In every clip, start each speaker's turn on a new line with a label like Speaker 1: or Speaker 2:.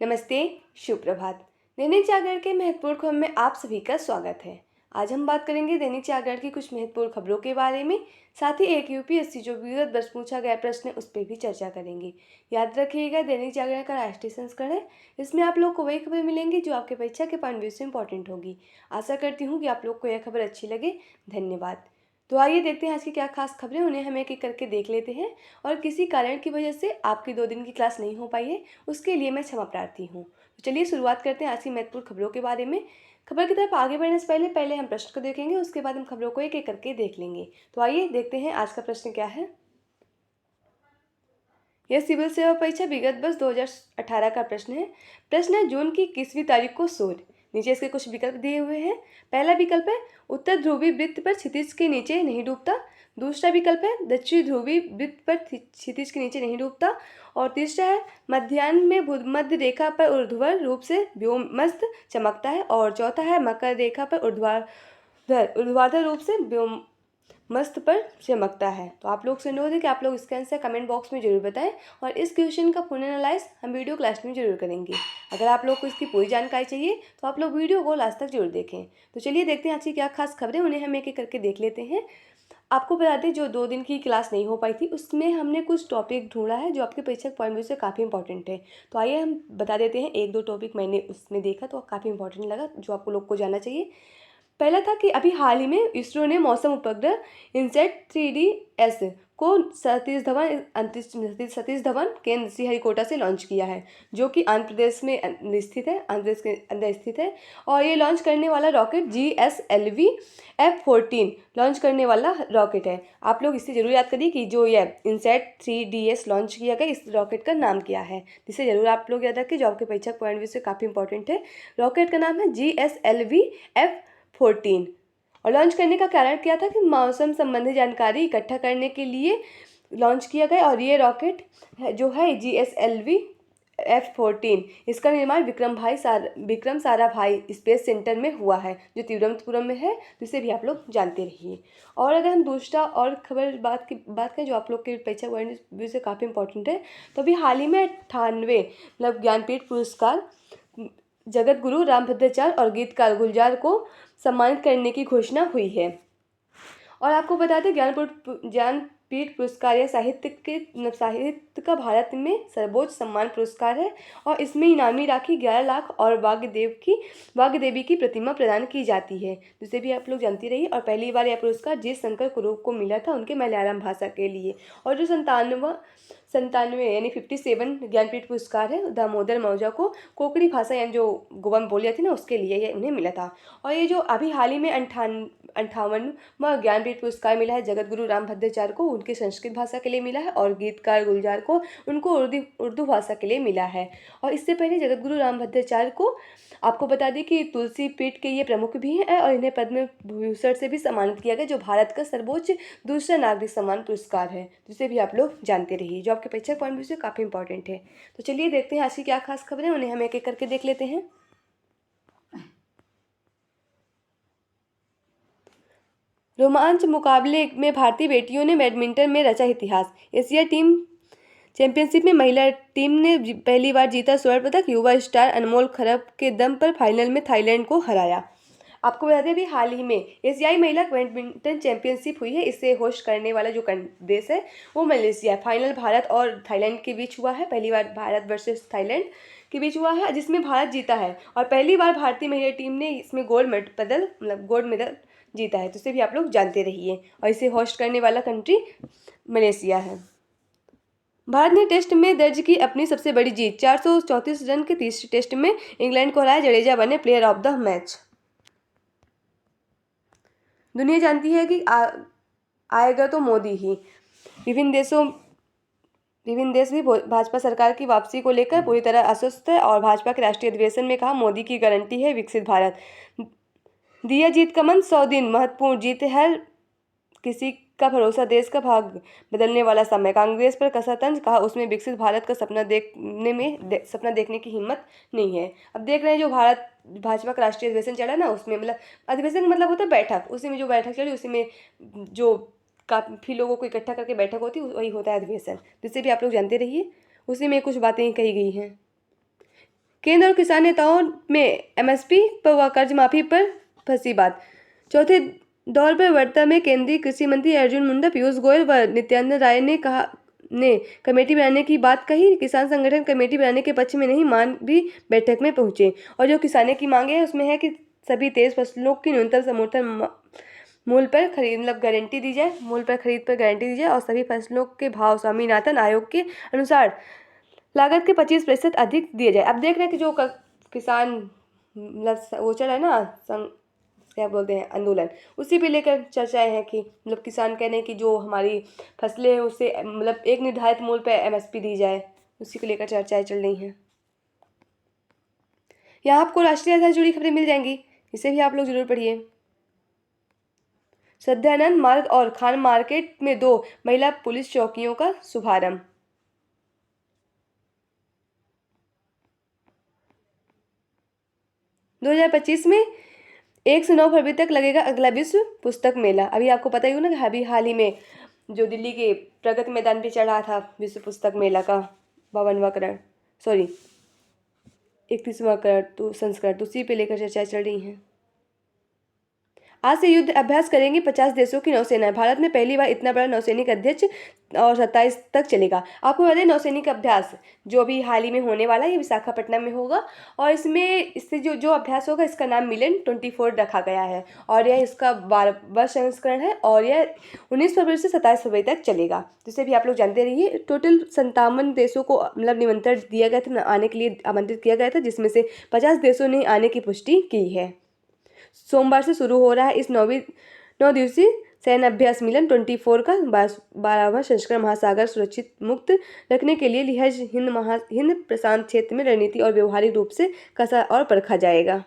Speaker 1: नमस्ते, शुभ प्रभात। दैनिक जागरण के महत्वपूर्ण खबर में आप सभी का स्वागत है। आज हम बात करेंगे दैनिक जागरण की कुछ महत्वपूर्ण खबरों के बारे में। साथ ही एक यूपीएससी जो विगत वर्ष पूछा गया प्रश्न है उस पर भी चर्चा करेंगे। याद रखिएगा, दैनिक जागरण का राष्ट्रीय संस्करण है। इसमें आप लोग को वही खबर मिलेंगी जो आपके परीक्षा के पॉइंट व्यू से इंपॉर्टेंट होगी। आशा करती हूँ कि आप लोग को यह खबर अच्छी लगे। धन्यवाद। तो आइए देखते हैं आज की क्या खास खबरें, उन्हें हम एक एक करके देख लेते हैं। और किसी कारण की वजह से आपकी 2 दिन की क्लास नहीं हो पाई है, उसके लिए मैं क्षमा प्रार्थी हूँ। तो चलिए शुरुआत करते हैं आज की महत्वपूर्ण खबरों के बारे में। खबर की तरफ आगे बढ़ने से पहले हम प्रश्न को देखेंगे, उसके बाद हम खबरों को एक एक करके देख लेंगे। तो आइए देखते हैं आज का प्रश्न क्या है। यह सिविल सेवा परीक्षा विगत वर्ष 2018 का प्रश्न है। प्रश्न है, जून की 21वीं तारीख को सूर्य, नीचे इसके कुछ विकल्प दिए हुए हैं। पहला विकल्प है उत्तर ध्रुवीय वृत्त पर क्षितिज के नीचे नहीं डूबता। दूसरा विकल्प है दक्षिण ध्रुवीय वृत्त पर क्षितिज के नीचे नहीं डूबता। और तीसरा है मध्याह्न में भूमध्य रेखा पर ऊर्ध्वाधर रूप से व्योमस्थ चमकता है। और चौथा है मकर रेखा पर ऊर्ध्वाधर रूप से व्योम मस्त पर चमकता है। तो आप लोग से अनुरोध है कि आप लोग इसका आंसर कमेंट बॉक्स में जरूर बताएं। और इस क्वेश्चन का पूर्ण एनालाइज हम वीडियो क्लास में जरूर करेंगे। अगर आप लोग को इसकी पूरी जानकारी चाहिए तो आप लोग वीडियो को लास्ट तक जरूर देखें। तो चलिए देखते हैं आज की क्या खास खबरें, उन्हें हम एक एक करके देख लेते हैं। आपको बता दें, जो 2 दिन की क्लास नहीं हो पाई थी उसमें हमने कुछ टॉपिक ढूंढा है जो आपके परीक्षा पॉइंट व्यू से काफ़ी इंपॉर्टेंट है। तो आइए हम बता देते हैं, 1-2 टॉपिक मैंने उसमें देखा तो काफ़ी इंपॉर्टेंट लगा, जो आपको लोग को जानना चाहिए। पहला था कि अभी हाल ही में इसरो ने मौसम उपग्रह इनसेट 3DS को सतीश धवन केंद्र श्रीहरिकोटा से लॉन्च किया है, जो कि आंध्र प्रदेश में स्थित है, आंध्र प्रदेश के अंदर स्थित है। और ये लॉन्च करने वाला रॉकेट GSLV F-14 लॉन्च करने वाला रॉकेट है। आप लोग इससे जरूर याद करिए कि जो यह इनसेट 3DS लॉन्च किया गया, इस रॉकेट का नाम क्या है। जिसे जरूर आप लोग याद रखें, जो आपके परीक्षा पॉइंट व्यू से काफ़ी इंपॉर्टेंट है। रॉकेट का नाम है GSLV F-14। और लॉन्च करने का कारण क्या था कि मौसम संबंधी जानकारी इकट्ठा करने के लिए लॉन्च किया गया। और ये रॉकेट जो है GSLV F-14, इसका निर्माण विक्रम साराभाई स्पेस सेंटर में हुआ है, जो तिरुवनंतपुरम में है। जिसे भी आप लोग जानते रहिए। और अगर हम दूसरा और खबर बात करें जो आप लोग के परीक्षा पॉइंट व्यू से काफ़ी इंपॉर्टेंट है, तो अभी हाल ही में 98 मतलब ज्ञानपीठ पुरस्कार जगत गुरु रामभद्राचार्य और गीतकार गुलजार को सम्मानित करने की घोषणा हुई है। और आपको बता दें, ज्ञानपीठ पुरस्कार यह साहित्य का भारत में सर्वोच्च सम्मान पुरस्कार है। और इसमें इनामी राशि 11 लाख और वाग्देवी की प्रतिमा प्रदान की जाती है, जिसे भी आप लोग जानती रहिए। और पहली बार यह पुरस्कार जी शंकर कुरूप को मिला था, उनके मलयालम भाषा के लिए। और जो 97 यानी 57 ज्ञानपीठ पुरस्कार है, दामोदर मौजा को कोंकणी भाषा यानी जो गोवा में बोली जाती है ना, उसके लिए ये उन्हें मिला था। और ये जो अभी हाल ही में 58वां ज्ञानपीठ पुरस्कार मिला है जगत गुरु रामभद्राचार्य को, उनके संस्कृत भाषा के लिए मिला है। और गीतकार गुलजार को उनको उर्दू भाषा के लिए मिला है। और इससे पहले जगत गुरु रामभद्राचार्य को आपको बता दें कि तुलसी पीठ के ये प्रमुख भी हैं। और इन्हें पद्म भूषण से भी सम्मानित किया गया, जो भारत का सर्वोच्च दूसरा नागरिक सम्मान पुरस्कार है, जिसे भी आप लोग जानते रहिए, जो आपके परीक्षा पॉइंट व्यू से काफ़ी इंपॉर्टेंट है। तो चलिए देखते हैं आज की क्या खास खबरें, उन्हें हम एक एक करके देख लेते हैं। रोमांच मुकाबले में भारतीय बेटियों ने बैडमिंटन में रचा इतिहास। एशिया टीम चैंपियनशिप में महिला टीम ने पहली बार जीता स्वर्ण पदक। युवा स्टार अनमोल खरब के दम पर फाइनल में थाईलैंड को हराया। आपको बता दें, अभी हाल ही में एशियाई महिला बैडमिंटन चैंपियनशिप हुई है। इसे होस्ट करने वाला जो देश है वो मलेशिया है। फाइनल भारत और थाईलैंड के बीच हुआ है। पहली बार भारत वर्सेस थाईलैंड के बीच हुआ है, जिसमें भारत जीता है। और पहली बार भारतीय महिला टीम ने इसमें गोल्ड मेडल जीता है। तो इसे भी आप लोग जानते रहिए। और इसे होस्ट करने वाला कंट्री मलेशिया है। भारत ने टेस्ट में दर्ज की अपनी सबसे बड़ी जीत। 434 रन के तीसरे टेस्ट में इंग्लैंड को हराया। जडेजा बने प्लेयर ऑफ द मैच। दुनिया जानती है कि आएगा तो मोदी ही। विभिन्न देश भी भाजपा सरकार की वापसी को लेकर पूरी तरह आश्वस्त है। और भाजपा के राष्ट्रीय अधिवेशन में कहा, मोदी की गारंटी है विकसित भारत। दिया जीत का मंत्र, 100 दिन महत्वपूर्ण जीत है किसी का भरोसा, देश का भाग बदलने वाला समय। कांग्रेस पर कसा तंज, कहा उसमें विकसित भारत का सपना देखने की हिम्मत नहीं है। अब देख रहे हैं, जो भाजपा का राष्ट्रीय अधिवेशन चला ना, उसमें मतलब अधिवेशन मतलब होता है बैठक, उसी में जो बैठक चली उसी में जो काफ़ी लोगों को इकट्ठा करके बैठक होती है वही होता है अधिवेशन, जिससे भी आप लोग जानते रहिए। उसी में कुछ बातें कही गई हैं। केंद्र और किसान नेताओं में एमएसपी पर व कर्ज माफी पर फंसी बात। चौथे दौर पर वार्ता में केंद्रीय कृषि मंत्री अर्जुन मुंडा, पीयूष गोयल व नित्यानंद राय ने कमेटी बनाने की बात कही। किसान संगठन कमेटी बनाने के पक्ष में नहीं, मान भी बैठक में पहुंचे। और जो किसानों की मांगे है उसमें है कि सभी तेज फसलों की न्यूनतम समर्थन मूल्य पर खरीद गारंटी दी जाए, मूल्य पर खरीद पर गारंटी दी जाए और सभी फसलों के भाव स्वामीनाथन आयोग के अनुसार लागत के 25% अधिक दिए जाए। अब देख रहे हैं कि जो किसान वो चल रहा है ना, क्या बोलते हैं, आंदोलन, उसी पे लेकर चर्चाएं हैं कि किसान कह रहे हैं कि जो हमारी फसलें हैं उससे एक निर्धारित मूल्य पे एमएसपी दी जाए, उसी को लेकर चर्चाएं चल रही हैं। यहाँ आपको राष्ट्रीय राजधानी से जुड़ी खबरें मिल जाएंगी, इसे भी आप लोग जरूर पढ़िए। श्रद्धानंद मार्ग और खान मार्केट में 2 महिला पुलिस चौकियों का शुभारंभ। दो 2025 में 1 से 9 फरवरी तक लगेगा अगला विश्व पुस्तक मेला। अभी आपको पता ही हो ना कि अभी हाल ही में जो दिल्ली के प्रगति मैदान पे चल रहा था विश्व पुस्तक मेला का 31वां संस्करण, उसी पे लेकर चर्चा चल रही है। आज से युद्ध अभ्यास करेंगी 50 देशों की नौसेना। भारत में पहली बार इतना बड़ा नौसैनिक अध्यक्ष और 27 तक चलेगा। आपको बता दें, नौसैनिक अभ्यास जो अभी हाल ही में होने वाला है ये विशाखापट्टनम में होगा और इससे जो अभ्यास होगा इसका नाम मिलन 24 रखा गया है और यह इसका 12वां संस्करण है और यह 19 फरवरी से 27 फरवरी तक चलेगा, जिसे भी आप लोग जानते रहिए। टोटल 57 देशों को निमंत्रण दिया गया था, आने के लिए आमंत्रित किया गया था, जिसमें से 50 देशों ने आने की पुष्टि की है। सोमवार से शुरू हो रहा है इस 9 दिवसीय सैन्य अभ्यास मिलन 24 का 12वां संस्करण महासागर सुरक्षित मुक्त रखने के लिए लिहाज हिंद प्रशांत क्षेत्र में रणनीति और व्यवहारिक रूप से कसा और परखा जाएगा।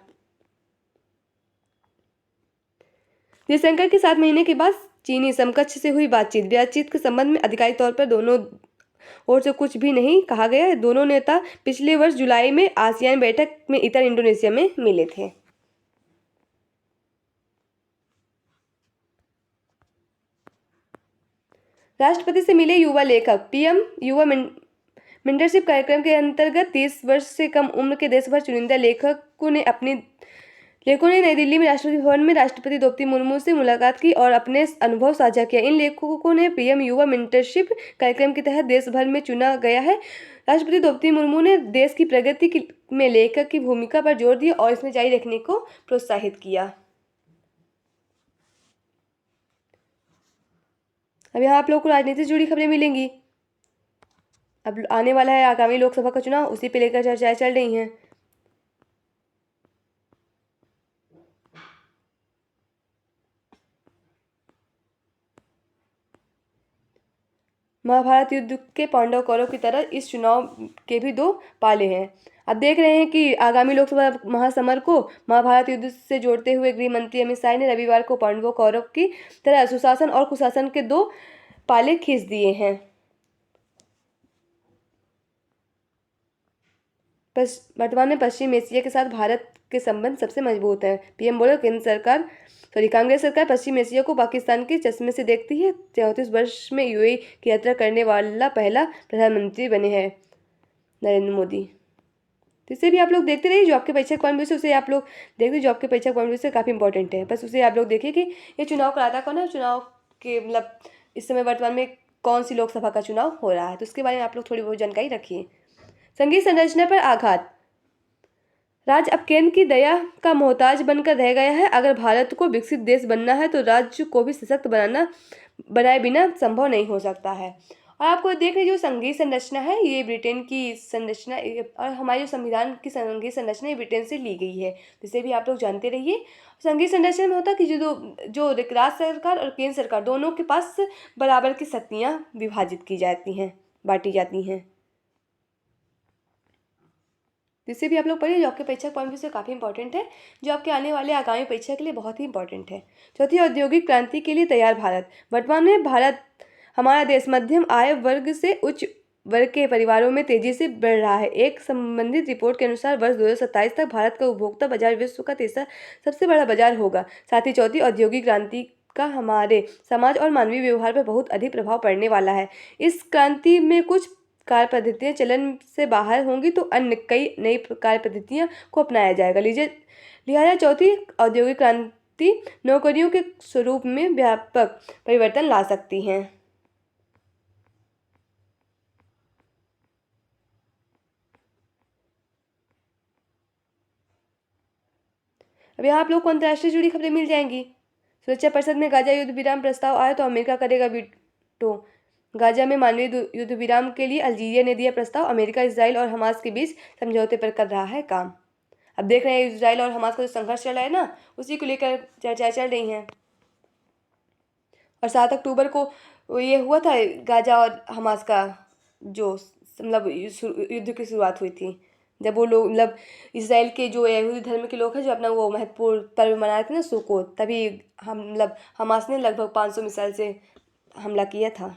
Speaker 1: जयशंकर के 7 महीने के बाद चीनी समकक्ष से हुई बातचीत के संबंध में आधिकारिक तौर पर दोनों ओर से कुछ भी नहीं कहा गया है। दोनों नेता पिछले वर्ष जुलाई में आसियान बैठक में इतर इंडोनेशिया में मिले थे। राष्ट्रपति से मिले युवा लेखक। पीएम युवा मेंटरशिप कार्यक्रम के अंतर्गत 30 वर्ष से कम उम्र के देश भर चुनिंदा लेखकों ने नई दिल्ली में राष्ट्रपति भवन में राष्ट्रपति द्रौपदी मुर्मू से मुलाकात की और अपने अनुभव साझा किया। इन लेखकों ने पीएम युवा मेंटरशिप कार्यक्रम के तहत देश भर में चुना गया है। राष्ट्रपति द्रौपदी मुर्मू ने देश की प्रगति में लेखक की भूमिका पर जोर दिया और इसमें जारी रखने को प्रोत्साहित किया। अब यहाँ आप लोगों को राजनीति से जुड़ी खबरें मिलेंगी। अब आने वाला है आगामी लोकसभा का चुनाव, उसी पे लेकर चर्चाएं चल रही हैं। महाभारत युद्ध के पांडव कौरव की तरह इस चुनाव के भी 2 पाले हैं। अब देख रहे हैं कि आगामी लोकसभा महासमर को महाभारत युद्ध से जोड़ते हुए गृह मंत्री अमित शाह ने रविवार को पांडवों कौरव की तरह सुशासन और कुशासन के 2 पाले खींच दिए हैं। वर्तमान में पश्चिम एशिया के साथ भारत के संबंध सबसे मजबूत हैं। पीएम बोले, कांग्रेस सरकार पश्चिम एशिया को पाकिस्तान के चश्मे से देखती है। 34 वर्ष में यूएई की यात्रा करने वाला पहला प्रधानमंत्री बने हैं नरेंद्र मोदी। इसे भी आप लोग देखते रहिए। जो आपके परीक्षा पॉइंट व्यू से उसे आप लोग देखते, जो आपके परीक्षा पॉइंट व्यू से काफ़ी इंपॉर्टेंट है, बस उसे आप लोग देखिए कि ये चुनाव कराता कौन है, चुनाव के इस समय वर्तमान में कौन सी लोकसभा का चुनाव हो रहा है, तो उसके बारे में आप लोग थोड़ी बहुत जानकारी रखिए। संघीय संरचना पर आघात। राज्य अब केंद्र की दया का मोहताज बनकर रह गया है। अगर भारत को विकसित देश बनना है तो राज्य को भी सशक्त बनाए बिना संभव नहीं हो सकता है। और आपको देख रहे जो संघीय संरचना है ये ब्रिटेन की संरचना और हमारे जो संविधान की संघीय संरचना ये ब्रिटेन से ली गई है, जिसे भी आप लोग जानते रहिए। संघीय संरचना में होता कि जो राज्य सरकार और केंद्र सरकार दोनों के पास बराबर की शक्तियाँ विभाजित की जाती हैं, बांटी जाती हैं, जिससे भी आप लोग पढ़िए। जो आपके परीक्षा पॉइंट से काफ़ी इंपॉर्टेंट है, जो आपके आने वाले आगामी परीक्षा के लिए बहुत ही इंपॉर्टेंट है। चौथी, औद्योगिक क्रांति के लिए तैयार भारत। वर्तमान में भारत हमारा देश मध्यम आय वर्ग से उच्च वर्ग के परिवारों में तेजी से बढ़ रहा है। एक संबंधित रिपोर्ट के अनुसार वर्ष 2027 तक भारत का उपभोक्ता बाजार विश्व का 3रा सबसे बड़ा बाजार होगा। साथ ही चौथी औद्योगिक क्रांति का हमारे समाज और मानवीय व्यवहार पर बहुत अधिक प्रभाव पड़ने वाला है। इस क्रांति में कुछ कार्य पद्धतियाँ चलन से बाहर होंगी तो अन्य कई नई कार्य पद्धतियाँ को अपनाया जाएगा। लिहाजा चौथी औद्योगिक क्रांति नौकरियों के स्वरूप में व्यापक परिवर्तन ला सकती हैं। अब यहाँ आप लोग को अंतर्राष्ट्रीय जुड़ी खबरें मिल जाएंगी। सुरक्षा परिषद में गाजा युद्ध विराम प्रस्ताव आया तो अमेरिका करेगा वीटो। गाजा में मानवीय युद्ध विराम के लिए अल्जीरिया ने दिया प्रस्ताव। अमेरिका इसराइल और हमास के बीच समझौते पर कर रहा है काम। अब देख रहे हैं इसराइल और हमास का जो संघर्ष चल रहा है ना, उसी को लेकर चर्चाएं चल रही हैं। और 7 अक्टूबर को ये हुआ था गाजा और हमास का जो मतलब युद्ध की शुरुआत हुई थी, जब वो लोग मतलब इसराइल के जो यहूदी धर्म के लोग हैं जो अपना वो महत्वपूर्ण पर्व मना रहे थे ना सुक्कोत, तभी हम मतलब हमास ने लगभग 500 मिसाइल से हमला किया था।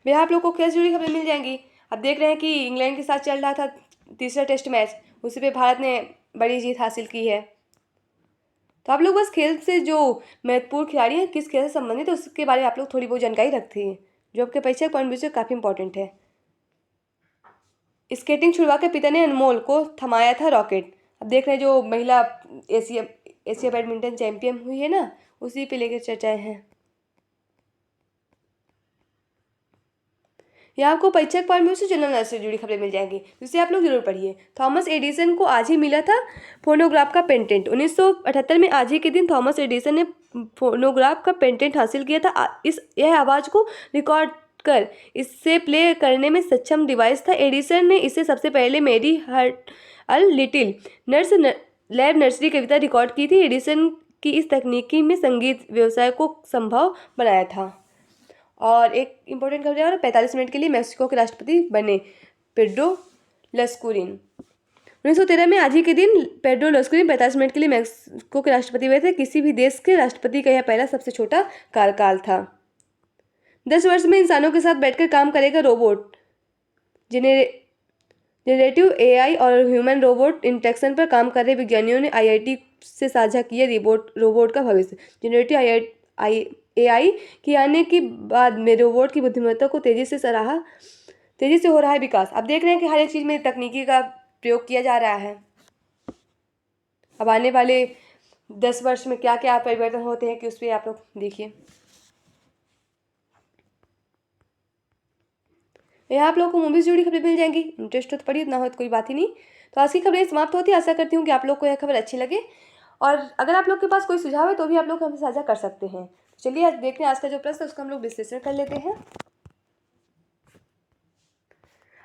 Speaker 1: भैया आप लोग को खेल से जुड़ी खबरें मिल जाएंगी। अब देख रहे हैं कि इंग्लैंड के साथ चल रहा था तीसरा टेस्ट मैच, उसी पे भारत ने बड़ी जीत हासिल की है। तो आप लोग बस खेल से जो महत्वपूर्ण खिलाड़ी हैं किस खेल से संबंधित है उसके बारे में आप लोग थोड़ी बहुत जानकारी रखते हैं, जो आपके परीक्षा पॉइंट व्यू से काफ़ी इंपॉर्टेंट है। स्केटिंग छुड़वा के पिता ने अनमोल को थमाया था रॉकेट। अब देख रहे हैं जो महिला एशिया बैडमिंटन चैंपियन हुई है ना, उसी पे लेकर चर्चाएं हैं। यहाँ आपको परीक्षा पॉइंट व्यू से जनरल नॉलेज से जुड़ी खबरें मिल जाएंगी, जिसे आप लोग जरूर पढ़िए। थॉमस एडिसन को आज ही मिला था फोनोग्राफ का पेटेंट। 1978 में आज ही के दिन थॉमस एडिसन ने फोनोग्राफ का पेटेंट हासिल किया था। यह आवाज़ को रिकॉर्ड कर इससे प्ले करने में सक्षम डिवाइस था। एडिसन ने इसे सबसे पहले Mary had little nurse lamb nursery कविता रिकॉर्ड की थी। एडिसन की इस तकनीकी में संगीत व्यवसाय को संभव बनाया था। और एक इम्पोर्टेंट खबर है, 45 मिनट के लिए मेक्सिको के राष्ट्रपति बने पेड्रो लस्कुरिन। 1913 में आज ही के दिन पेड्रो लस्कुरिन 45 मिनट के लिए मेक्सिको के राष्ट्रपति बने थे। किसी भी देश के राष्ट्रपति का यह पहला सबसे छोटा कार्यकाल था। 10 वर्ष में इंसानों के साथ बैठकर काम करेगा रोबोट। जनरेटिव AI और ह्यूमन रोबोट इंटरेक्शन पर काम कर रहे विज्ञानियों ने IIT से साझा किया रोबोट का भविष्य। जनरेटिव AI के आने के बाद में रोबोट की बुद्धिमत्ता को तेजी से हो रहा है विकास। आप देख रहे हैं कि हर एक चीज़ में तकनीकी का प्रयोग किया जा रहा है। अब आने वाले 10 वर्ष में क्या क्या परिवर्तन होते हैं कि उस पर आप लोग देखिए। यहाँ आप लोगों को मूवीज जुड़ी खबरें मिल जाएंगी। इंटरेस्ट हो तो पढ़िए, ना हो तो कोई बात ही नहीं। तो आज की खबरें समाप्त होती है। आशा करती हूँ कि आप लोग को यह खबर अच्छी लगे, और अगर आप लोग के पास कोई सुझाव है तो भी आप लोग हमसे साझा कर सकते हैं। चलिए आज देखते हैं आज का जो प्रश्न है उसका हम लोग विश्लेषण कर लेते हैं।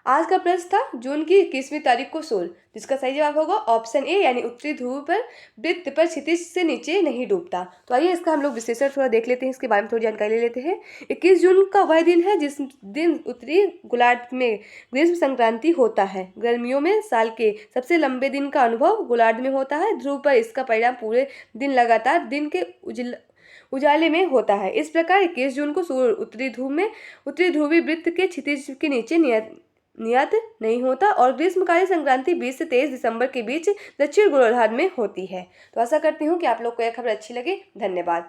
Speaker 1: आज का प्रश्न था जून की 21वीं तारीख को सूर्य, जिसका सही जवाब होगा ऑप्शन ए यानी उत्तरी ध्रुव पर वृत्त पर क्षितिज से नीचे नहीं डूबता। तो आइए इसका हम लोग विश्लेषण थोड़ा देख लेते हैं, इसके बारे में थोड़ी जानकारी ले लेते हैं। 21 जून का वह दिन है जिस दिन उत्तरी गोलार्ध में ग्रीष्म संक्रांति होता है। गर्मियों में साल के सबसे लंबे दिन का अनुभव गोलार्ध में होता है। ध्रुव पर इसका परिणाम पूरे दिन लगातार दिन के उजाले में होता है। इस प्रकार 21 जून को सूर्य उत्तरी ध्रुवीय वृत्त के क्षितिज के नीचे नियत नहीं होता और ग्रीष्मकालीन संक्रांति 20 से 23 दिसंबर के बीच दक्षिण गोलार्ध में होती है। तो आशा करती हूँ कि आप लोग को यह खबर अच्छी लगे। धन्यवाद।